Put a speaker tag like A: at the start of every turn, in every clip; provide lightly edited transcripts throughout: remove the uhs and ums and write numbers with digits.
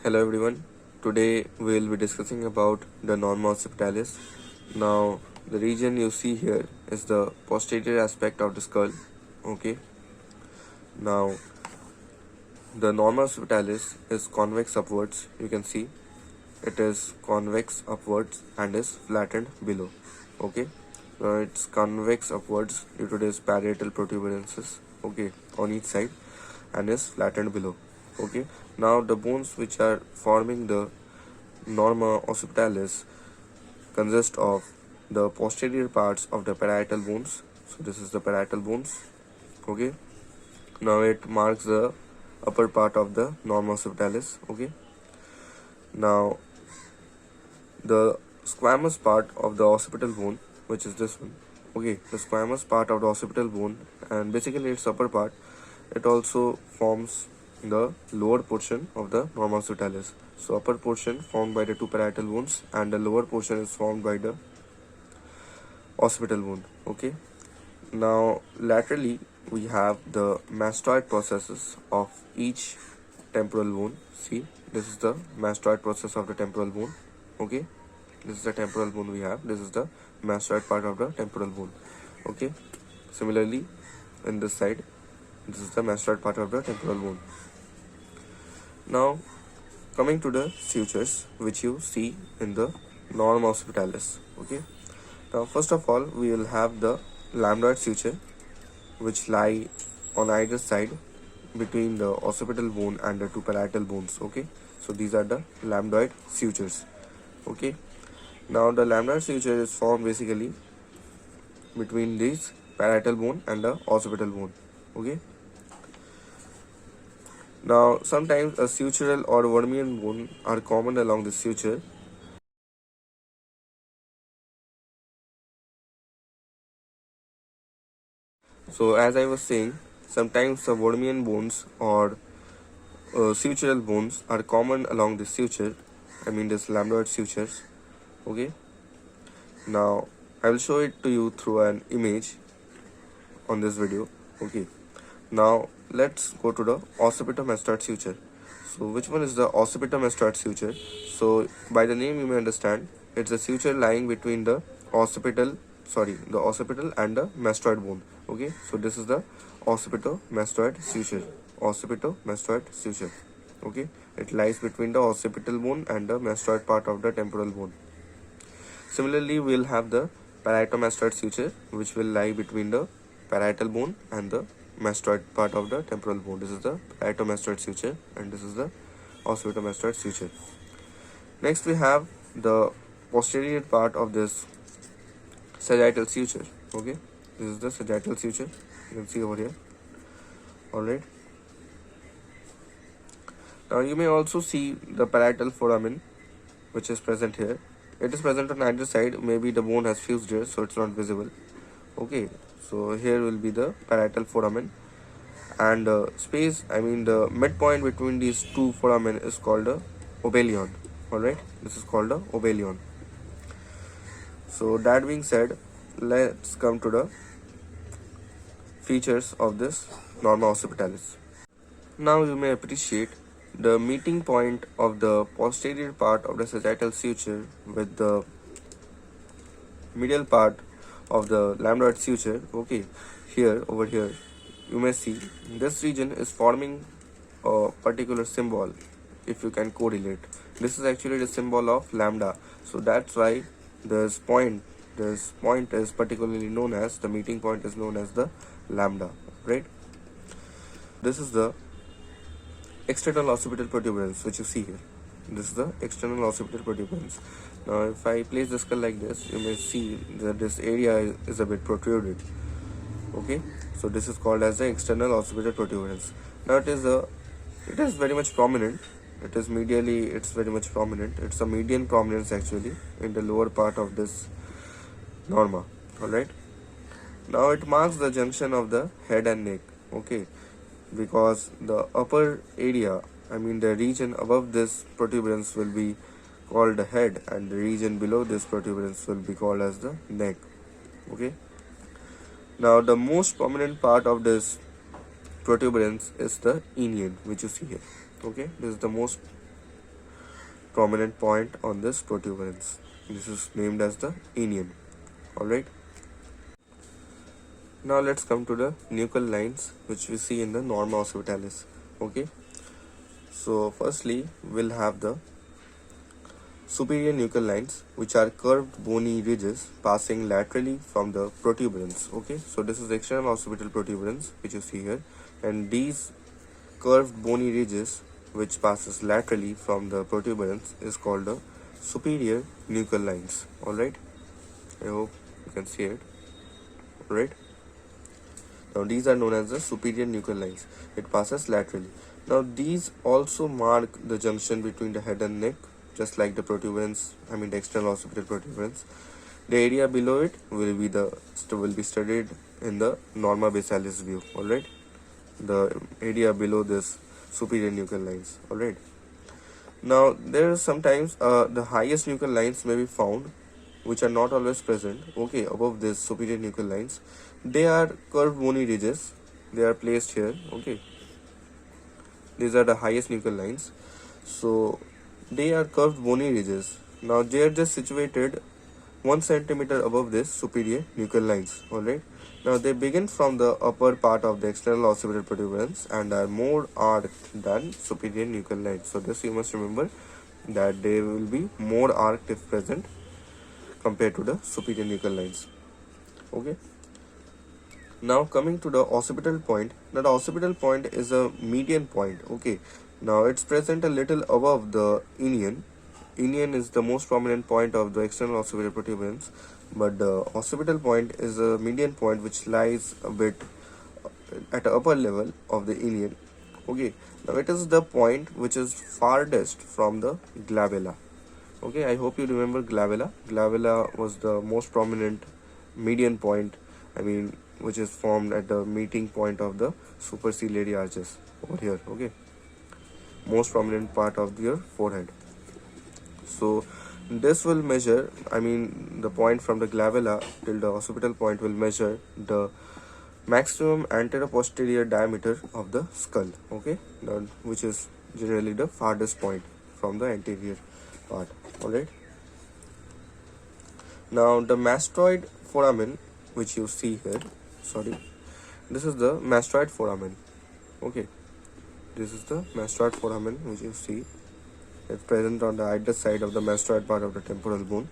A: Hello everyone. Today we will be discussing about the norma occipitalis. Now the region you see here is the posterior aspect of the skull. Okay. Now the norma occipitalis is convex upwards. You can see it is convex upwards and is flattened below. Okay. Now it's convex upwards due to this parietal protuberances. Okay, on each side and is flattened below. Okay. Now the bones which are forming the norma occipitalis consist of the posterior parts of the parietal bones. So this is the parietal bones. Okay. Now it marks the upper part of the norma occipitalis. Okay. Now the squamous part of the occipital bone, which is this one. Okay, the squamous part of the occipital bone, and basically its upper part, it also forms the lower portion of the norma occipitalis. So upper portion formed by the two parietal bones and the lower portion is formed by the occipital bone. Okay. Now laterally we have the mastoid processes of each temporal bone. See, this is the mastoid process of the temporal bone. Okay, this is the temporal bone we have. This is the mastoid part of the temporal bone. Okay. Similarly, in this side, this is the mastoid part of the temporal bone. Now, coming to the sutures which you see in the norma occipitalis. Okay. Now, first of all, we will have the lambdoid suture, which lie on either side between the occipital bone and the two parietal bones. Okay. So these are the lambdoid sutures. Okay. Now the lambdoid suture is formed basically between this parietal bone and the occipital bone. Okay. Now sometimes a sutural or Wormian bone are common along the suture. So as I was saying, sometimes the Wormian bones or sutural bones are common along the suture. I mean this lambdoid sutures. Okay. Now I will show it to you through an image on this video. Okay. Now let's go to the occipitomastoid suture. So which one is the occipitomastoid suture? So by the name you may understand it's a suture lying between the occipital and the mastoid bone. Okay, so this is the occipitomastoid suture. Occipitomastoid suture. Okay, it lies between the occipital bone and the mastoid part of the temporal bone. Similarly, we'll have the parietomastoid suture, which will lie between the parietal bone and the mastoid part of the temporal bone. This is the parietomastoid suture and this is the occipitomastoid suture. Next we have the posterior part of this sagittal suture. Okay, this is the sagittal suture. You can see over here. Alright. Now you may also see the parietal foramen, which is present here. It is present on either side. Maybe the bone has fused here, so it's not visible. Okay, so here will be the parietal foramen, and the midpoint between these two foramen is called the obelion. Alright, this is called the obelion. So that being said, let's come to the features of this norma occipitalis. Now you may appreciate the meeting point of the posterior part of the sagittal suture with the medial part of the lambdoid suture. Okay, here over here you may see this region is forming a particular symbol. If you can correlate, this is actually the symbol of lambda, so that's why this point is particularly known as the meeting point is known as the lambda, right? This is the external occipital protuberance which you see here. This is the external occipital protuberance. Now if I place the skull like this, you may see that this area is a bit protruded. Okay, so this is called as the external occipital protuberance. Now it is very much prominent. It is medially, it's very much prominent. It's a median prominence actually in the lower part of this norma. Alright, now it marks the junction of the head and neck. Okay, because the upper area, the region above this protuberance will be called the head and the region below this protuberance will be called as the neck. Okay, now the most prominent part of this protuberance is the inion, which you see here. Okay, this is the most prominent point on this protuberance. This is named as the inion. Alright. Now let's come to the nuchal lines which we see in the norma occipitalis. Okay. So firstly we'll have the superior nuchal lines, which are curved bony ridges passing laterally from the protuberance. Okay, so this is the external occipital protuberance which you see here, and these curved bony ridges which passes laterally from the protuberance is called the superior nuchal lines. Alright, I hope you can see it. Alright, now these are known as the superior nuchal lines. It passes laterally. Now these also mark the junction between the head and neck, just like the protuberance, the external occipital protuberance. The area below it will be studied in the norma basalis view. Alright, the area below this superior nuchal lines. Alright, now there are sometimes the highest nuchal lines may be found, which are not always present. Okay, above this superior nuchal lines, they are curved bony ridges. They are placed here. Okay, these are the highest nuchal lines. So they are curved bony ridges. Now they are just situated 1 centimeter above this superior nuchal lines. Alright. Now they begin from the upper part of the external occipital protuberance and are more arced than superior nuchal lines. So this you must remember, that they will be more arced if present compared to the superior nuchal lines. Okay. Now coming to the occipital point. Now the occipital point is a median point. Okay. Now it's present a little above the inion. Inion is the most prominent point of the external occipital protuberance, but the occipital point is a median point which lies a bit at the upper level of the inion. Okay, now it is the point which is farthest from the glabella. Okay, I hope you remember glabella. Glabella was the most prominent median point, which is formed at the meeting point of the superciliary arches over here. Okay, most prominent part of your forehead. So this will measure, the point from the glabella till the occipital point will measure the maximum anterior-posterior diameter of the skull. Okay, now, which is generally the farthest point from the anterior part. Alright. Now the mastoid foramen, which you see here, this is the mastoid foramen. Okay, this is the mastoid foramen which you see. It's present on the either side of the mastoid part of the temporal bone.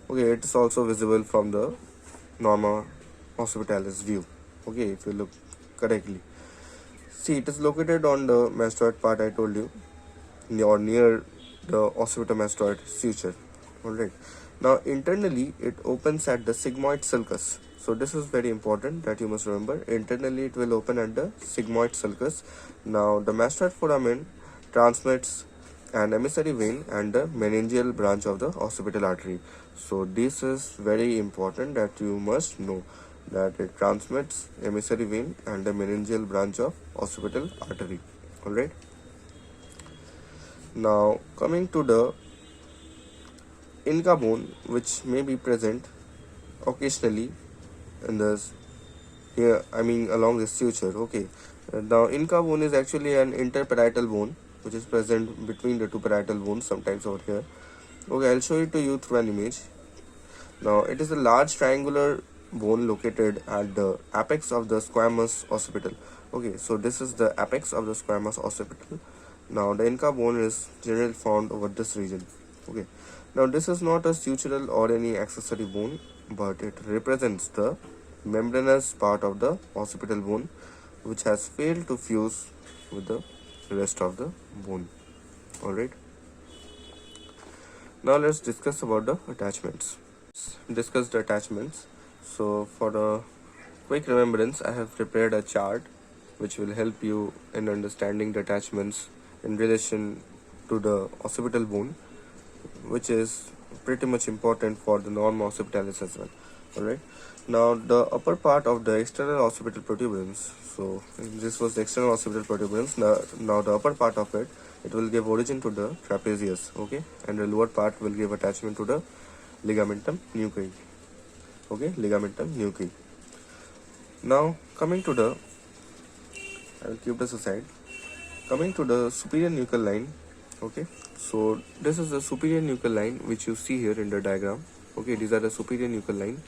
A: Okay, it is also visible from the norma occipitalis view. Okay, if you look correctly, see, it is located on the mastoid part, I told you, or near the occipitomastoid suture. Alright, now internally it opens at the sigmoid sulcus. So this is very important that you must remember. Internally it will open at the sigmoid sulcus. Now the mastoid foramen transmits an emissary vein and the meningeal branch of the occipital artery. So this is very important that you must know, that it transmits emissary vein and the meningeal branch of occipital artery. Alright. Now coming to the Inca bone, which may be present occasionally in this along the suture. Okay, now Inca bone is actually an interparietal bone which is present between the two parietal bones, sometimes over here. Okay, I'll show it to you through an image. Now it is a large triangular bone located at the apex of the squamous occipital. Okay, so this is the apex of the squamous occipital. Now the Inca bone is generally found over this region. Okay, now this is not a sutural or any accessory bone, but it represents the membranous part of the occipital bone which has failed to fuse with the rest of the bone. Alright, now let's discuss about the attachments. Discuss the attachments. So for the quick remembrance, I have prepared a chart which will help you in understanding the attachments in relation to the occipital bone, which is pretty much important for the norma occipitalis as well. Alright, now the upper part of the external occipital protuberance. So this was the external occipital protuberance. Now the upper part of it will give origin to the trapezius. Okay, and the lower part will give attachment to the ligamentum nuchae. Okay, ligamentum nuchae. Now coming to the, I will keep this aside. Coming to the superior nuchal line. Okay, so this is the superior nuchal line which you see here in the diagram. Okay, these are the superior nuchal line,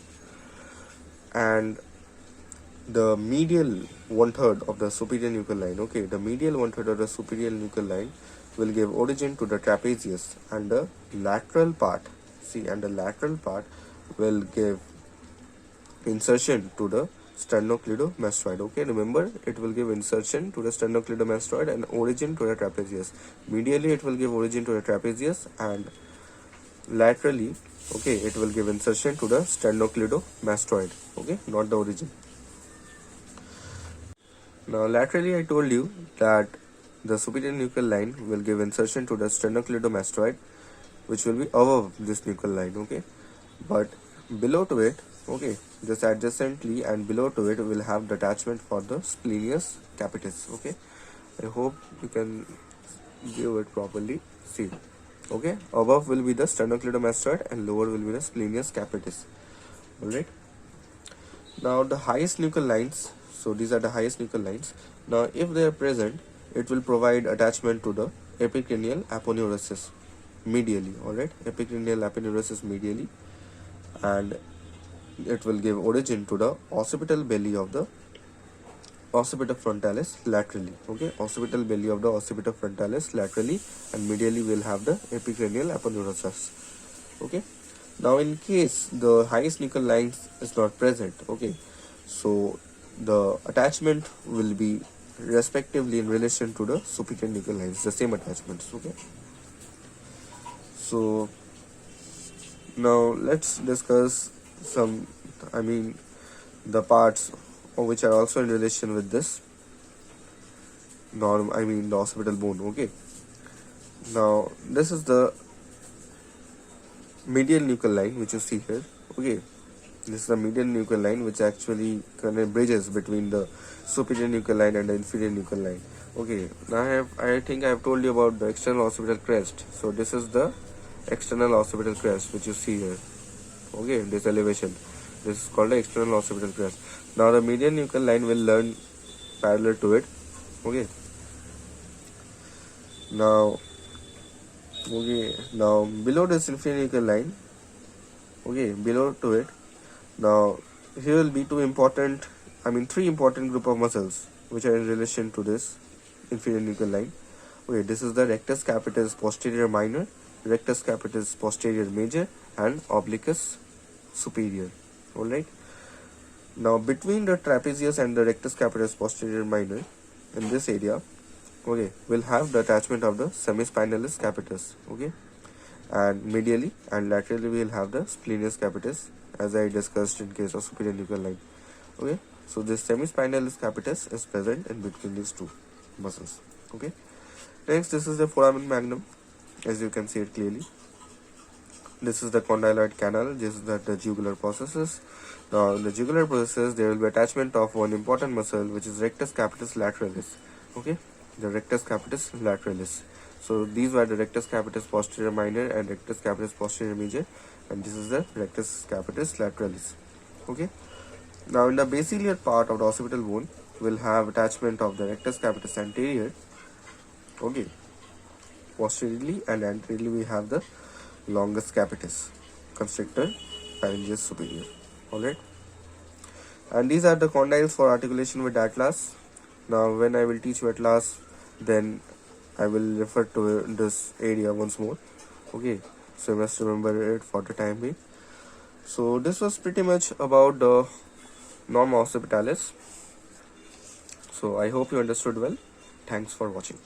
A: and the medial one third of the superior nuchal line. Okay, the medial one third of the superior nuchal line will give origin to the trapezius, and the lateral part, see, and the lateral part will give insertion to the sternocleidomastoid. Okay, remember, it will give insertion to the sternocleidomastoid and origin to the trapezius. Medially it will give origin to the trapezius, and laterally, okay, it will give insertion to the sternocleidomastoid. Okay, not the origin. Now laterally I told you that the superior nuchal line will give insertion to the sternocleidomastoid, which will be above this nuchal line. Okay, but below to it, okay, just adjacently and below to it will have the attachment for the splenius capitis. Okay, I hope you can view it properly. See, okay, above will be the sternocleidomastoid and lower will be the splenius capitis. Alright, now the highest nuchal lines, so these are the highest nuchal lines. Now if they are present, it will provide attachment to the epicranial aponeurosis medially. Alright, epicranial aponeurosis medially, and it will give origin to the occipital belly of the occipiter frontalis laterally. Okay, occipital belly of the occipiter frontalis laterally, and medially will have the epicranial aponeurosis. Okay, now in case the highest nuchal lines is not present, okay, so the attachment will be respectively in relation to the superior nuchal lines, the same attachments. Okay, so now let's discuss some, the parts which are also in relation with this the occipital bone. Okay, now this is the medial nuchal line which you see here. Okay, this is the medial nuchal line which actually kind of bridges between the superior nuchal line and the inferior nuchal line. Okay, now I think I have told you about the external occipital crest. So this is the external occipital crest which you see here. Okay, this elevation, this is called the external occipital crest. Now the medial nuchal line will run parallel to it. Okay, now below this inferior nuchal line, okay, below to it, now here will be three important group of muscles which are in relation to this inferior nuchal line. Okay, this is the rectus capitis posterior minor, rectus capitis posterior major, and obliquus superior. Alright, now between the trapezius and the rectus capitis posterior minor, in this area, okay, we'll have the attachment of the semispinalis capitis. Okay, and medially and laterally we'll have the splenius capitis, as I discussed in case of superior nuchal line. Okay, so this semispinalis capitis is present in between these two muscles. Okay, next, this is the foramen magnum, as you can see it clearly. This is the condyloid canal. This is the jugular processes. Now in the jugular processes there will be attachment of one important muscle which is rectus capitis lateralis. Okay, the rectus capitis lateralis. So these were the rectus capitis posterior minor and rectus capitis posterior major, and this is the rectus capitis lateralis. Okay, now in the basilar part of the occipital bone will have attachment of the rectus capitis anterior. Okay, posteriorly and anteriorly we have the longus capitis constrictor pharyngeus superior. Alright, and these are the condyles for articulation with atlas. Now when I will teach you atlas, then I will refer to this area once more. Okay, so you must remember it for the time being. So this was pretty much about the norma occipitalis. So I hope you understood well. Thanks for watching.